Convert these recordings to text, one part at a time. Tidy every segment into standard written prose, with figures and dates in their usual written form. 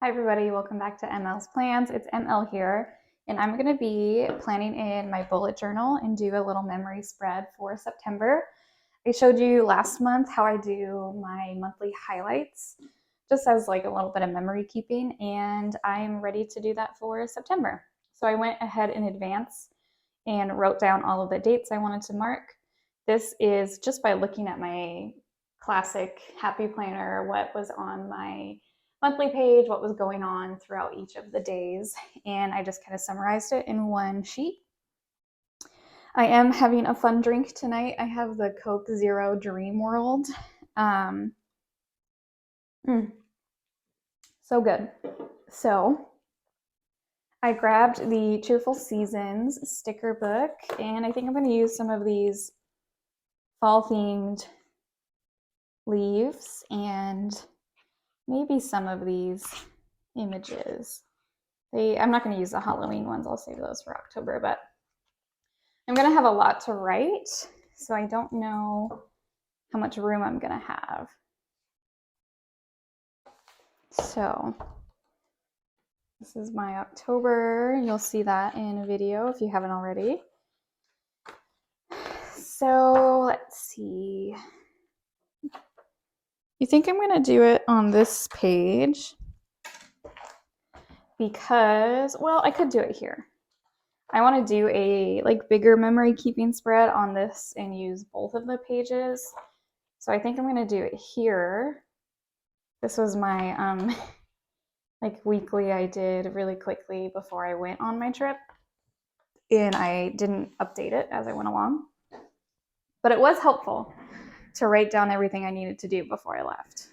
Hi everybody, welcome back to ML's Plans. It's ML here, and I'm going to be planning in my bullet journal and do a little memory spread for September. I showed you last month how I do my monthly highlights, just as like a little bit of memory keeping, and I'm ready to do that for September. So I went ahead in advance and wrote down all of the dates I wanted to mark. This is just by looking at my classic Happy Planner, what was on my monthly page, what was going on throughout each of the days, and I just kind of summarized it in one sheet. I am having a fun drink tonight. I have the Coke Zero Dream World. So good. So I grabbed the Cheerful Seasons sticker book, and I think I'm going to use some of these fall-themed leaves and maybe some of these images. I'm not going to use the Halloween ones. I'll save those for October, but I'm going to have a lot to write, so I don't know how much room I'm going to have. So this is my October. You'll see that in a video if you haven't already. So let's see. You think I'm going to do it on this page because, well, I could do it here. I want to do a bigger memory keeping spread on this and use both of the pages. So I think I'm going to do it here. This was my weekly I did really quickly before I went on my trip, and I didn't update it as I went along. But it was helpful to write down everything I needed to do before I left.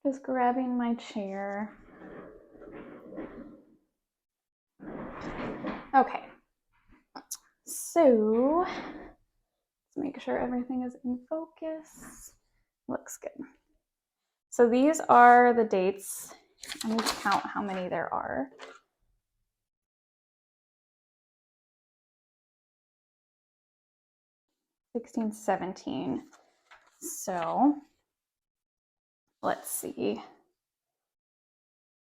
Just grabbing my chair. Okay. So let's make sure everything is in focus. Looks good. So these are the dates. Let me count how many there are. 16, 17. So let's see.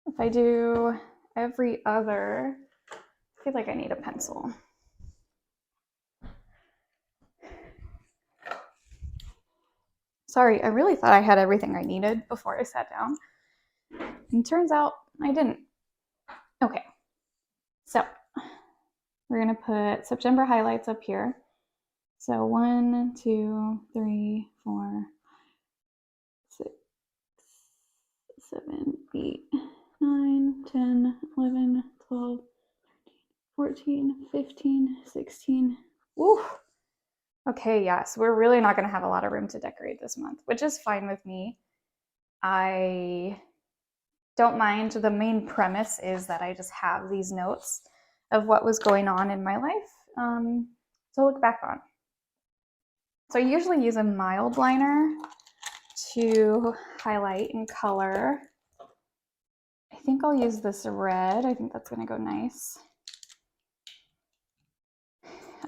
If I do every other, I feel like I need a pencil. Sorry, I really thought I had everything I needed before I sat down. And turns out I didn't. Okay, so we're gonna put September highlights up here. So 1, 2, 3, 4, 6, 7, 8, 9, 10, 11, 12, 14, 15, 16. Woo! Okay, yeah, so we're really not going to have a lot of room to decorate this month, which is fine with me. I don't mind. The main premise is that I just have these notes of what was going on in my life to look back on. So I usually use a mild liner to highlight and color. I think I'll use this red. I think that's going to go nice.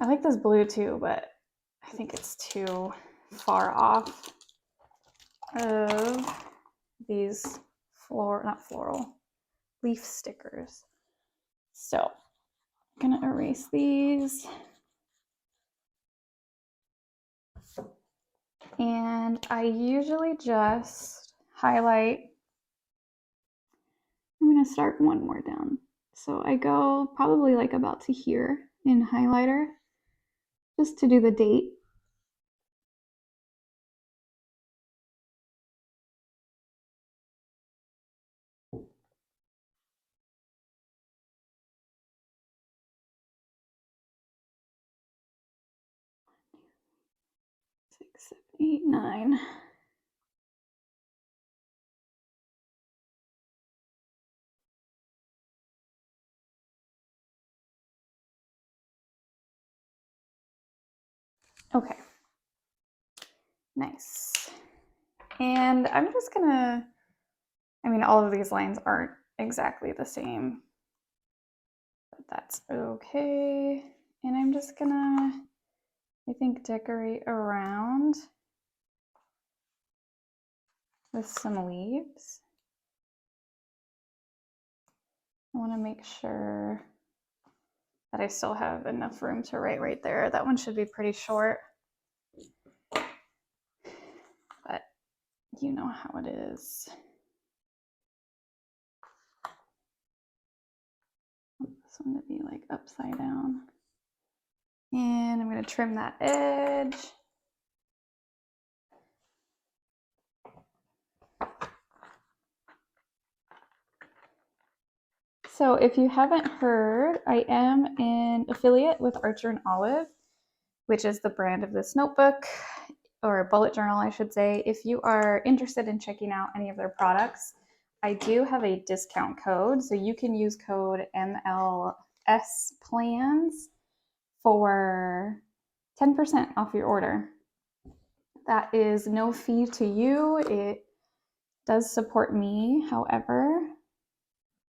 I like this blue too, but I think it's too far off of these leaf stickers. So I'm gonna erase these. And I usually just highlight. I'm gonna start one more down. So I go probably about to here in highlighter, just to do the date. Six, 7, 8, 9. Okay. Nice. And I'm just gonna, all of these lines aren't exactly the same, but that's okay. And I'm just gonna, I think, decorate around with some leaves. I want to make sure that I still have enough room to write right there. That one should be pretty short, but you know how it is. I want this one to be like upside down. And I'm going to trim that edge. So if you haven't heard, I am an affiliate with Archer and Olive, which is the brand of this notebook, or bullet journal, I should say. If you are interested in checking out any of their products, I do have a discount code. So you can use code MLSplans for 10% off your order. That is no fee to you. It does support me, however,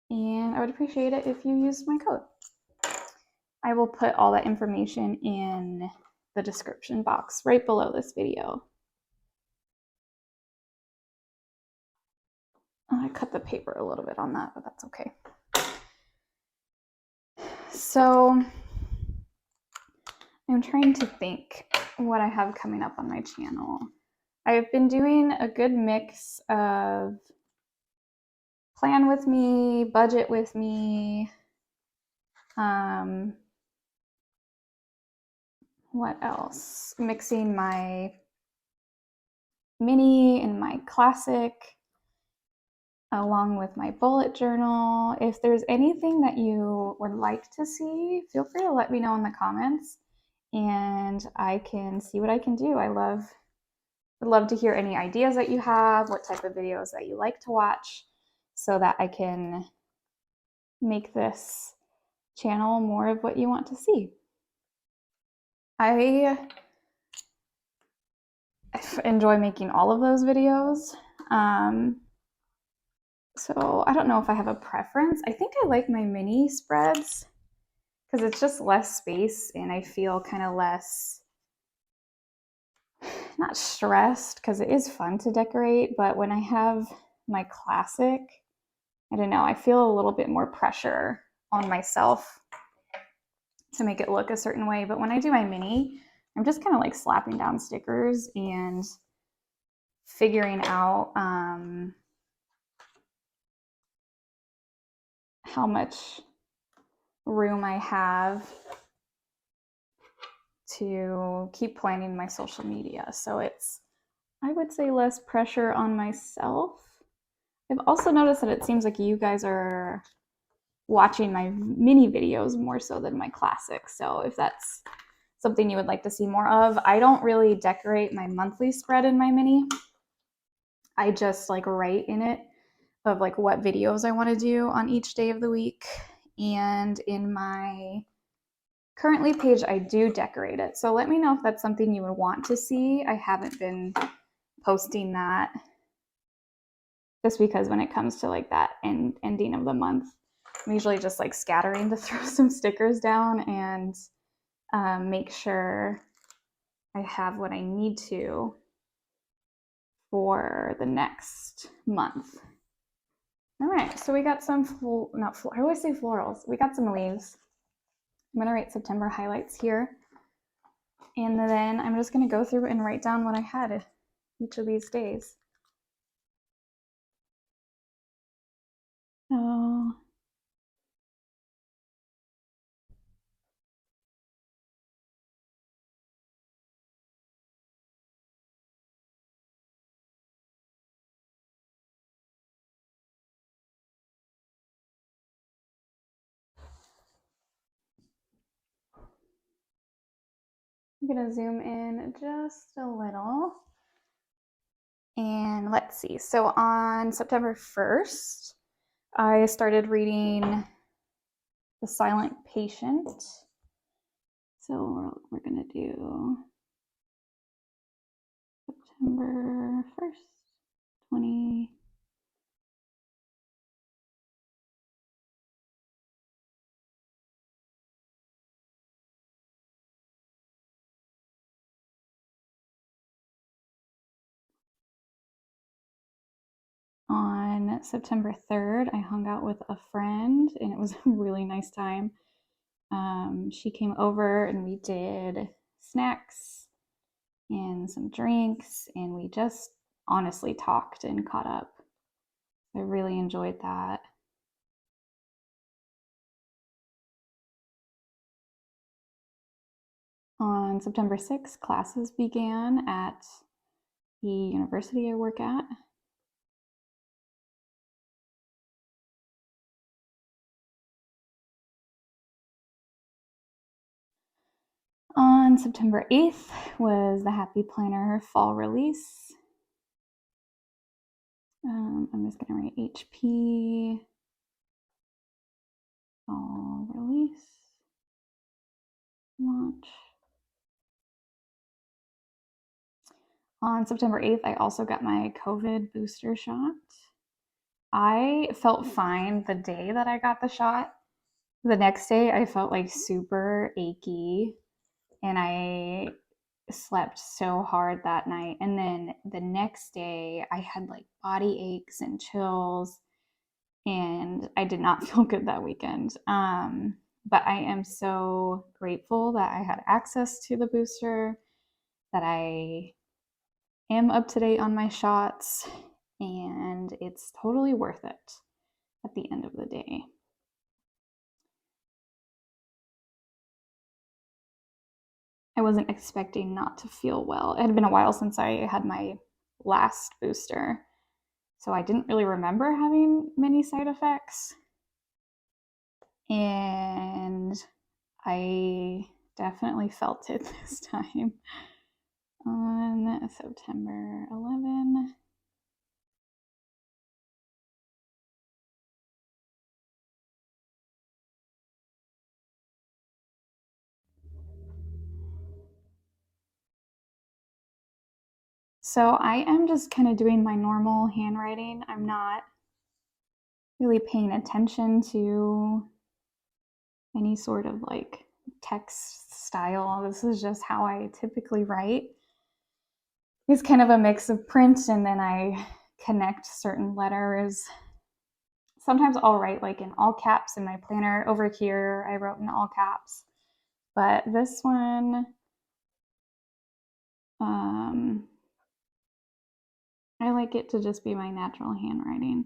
and I would appreciate it if you used my code. I will put all that information in the description box right below this video. I cut the paper a little bit on that, but that's okay. So I'm trying to think what I have coming up on my channel. I've been doing a good mix of plan with me, budget with me, what else? Mixing my mini and my classic along with my bullet journal. If there's anything that you would like to see, feel free to let me know in the comments and I can see what I can do. Would love to hear any ideas that you have, what type of videos that you like to watch, so that I can make this channel more of what you want to see. I enjoy making all of those videos. So I don't know if I have a preference. I think I like my mini spreads because it's just less space and I feel kind of less, not stressed, because it is fun to decorate, but when I have my classic, I don't know, I feel a little bit more pressure on myself to make it look a certain way. But when I do my mini, I'm just kind of like slapping down stickers and figuring out how much room I have to keep planning my social media. So it's, I would say, less pressure on myself. I've also noticed that it seems like you guys are watching my mini videos more so than my classics. So if that's something you would like to see more of, I don't really decorate my monthly spread in my mini. I just like write in it of like what videos I want to do on each day of the week. And in my currently page, I do decorate it. So let me know if that's something you would want to see. I haven't been posting that just because when it comes to like that ending of the month, I'm usually just like scattering to throw some stickers down and make sure I have what I need to for the next month. All right, so we got some, I always say florals. We got some leaves. I'm gonna write September highlights here. And then I'm just gonna go through and write down what I had each of these days. So I'm gonna zoom in just a little. And let's see, so on September 1st, I started reading The Silent Patient. So we're gonna do September 1st, 20. September 3rd, I hung out with a friend and it was a really nice time. She came over and we did snacks and some drinks, and we just honestly talked and caught up. I really enjoyed that. On September 6th, classes began at the university I work at. On September 8th was the Happy Planner fall release. I'm just going to write HP fall release launch. On September 8th, I also got my COVID booster shot. I felt fine the day that I got the shot. The next day, I felt like super achy and I slept so hard that night. And then the next day, I had like body aches and chills, and I did not feel good that weekend. But I am so grateful that I had access to the booster, that I am up to date on my shots, and it's totally worth it at the end of the day. I wasn't expecting not to feel well. It had been a while since I had my last booster, so I didn't really remember having many side effects. And I definitely felt it this time on September 11. So I am just kind of doing my normal handwriting. I'm not really paying attention to any sort of like text style. This is just how I typically write. It's kind of a mix of print and then I connect certain letters. Sometimes I'll write like in all caps in my planner. Over here, I wrote in all caps. But this one, I like it to just be my natural handwriting.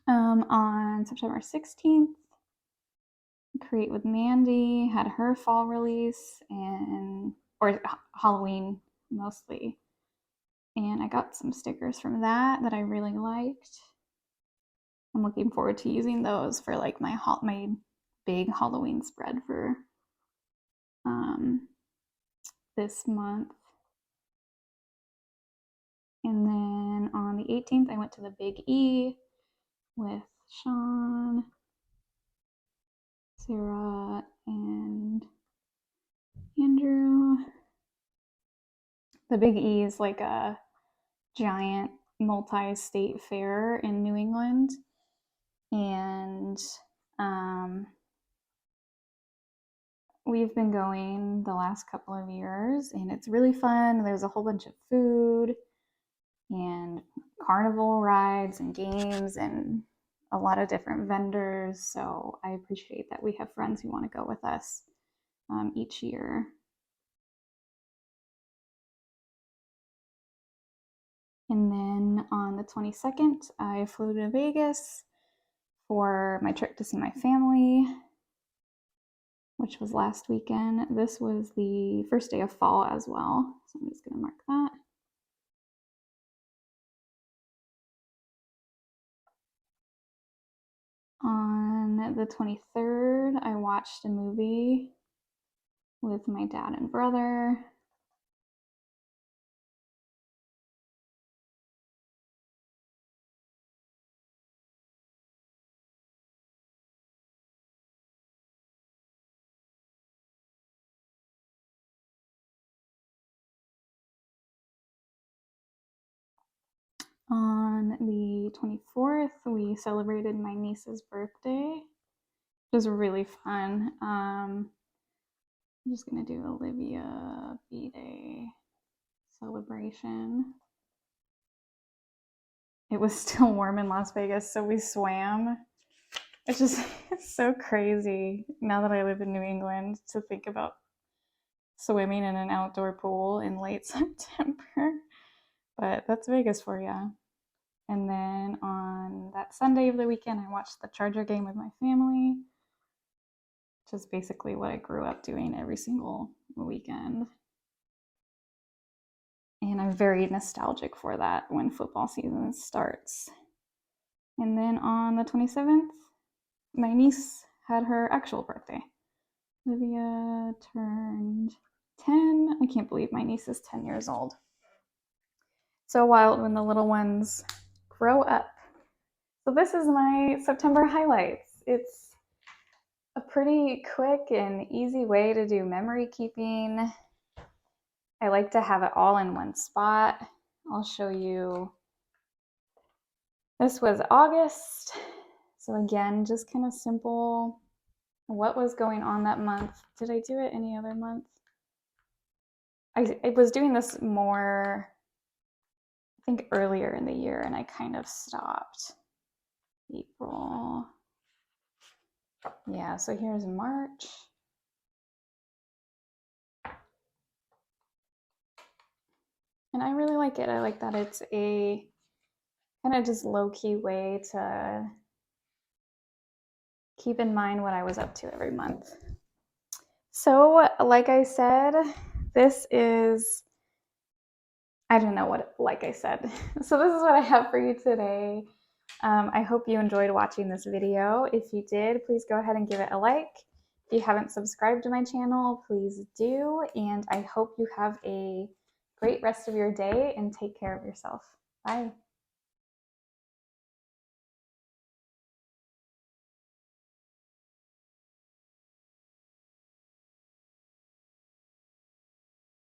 On September 16th, Create with Mandy had her fall release, or Halloween mostly. And I got some stickers from that I really liked. I'm looking forward to using those for like my big Halloween spread for this month. And then on the 18th, I went to the Big E with Sean, Sarah, and Andrew. The Big E is like a giant multi-state fair in New England. And we've been going the last couple of years, and it's really fun. There's a whole bunch of food and carnival rides and games and a lot of different vendors. So I appreciate that we have friends who want to go with us each year. And then on the 22nd, I flew to Vegas for my trip to see my family, which was last weekend. This was the first day of fall as well. So I'm just going to mark that. On the 23rd, I watched a movie with my dad and brother. On the 24th, we celebrated my niece's birthday. It was really fun. I'm just gonna do Olivia B-Day. celebration. It was still warm in Las Vegas, so we swam. It's just it's so crazy now that I live in New England to think about swimming in an outdoor pool in late September. But that's Vegas for you. And then on that Sunday of the weekend, I watched the Charger game with my family, which is basically what I grew up doing every single weekend. And I'm very nostalgic for that when football season starts. And then on the 27th, my niece had her actual birthday. Olivia turned 10. I can't believe my niece is 10 years old. So wild when the little ones grow up. So this is my September highlights. It's a pretty quick and easy way to do memory keeping. I like to have it all in one spot. I'll show you. This was August. So again, just kind of simple. What was going on that month? Did I do it any other month? I was doing this more, I think, earlier in the year, and I kind of stopped. April. Yeah, so here's March. And I really like it. I like that it's a kind of just low-key way to keep in mind what I was up to every month. So, like I said, this is, I don't know what, like I said. So this is what I have for you today. I hope you enjoyed watching this video. If you did, please go ahead and give it a like. If you haven't subscribed to my channel, please do. And I hope you have a great rest of your day and take care of yourself. Bye.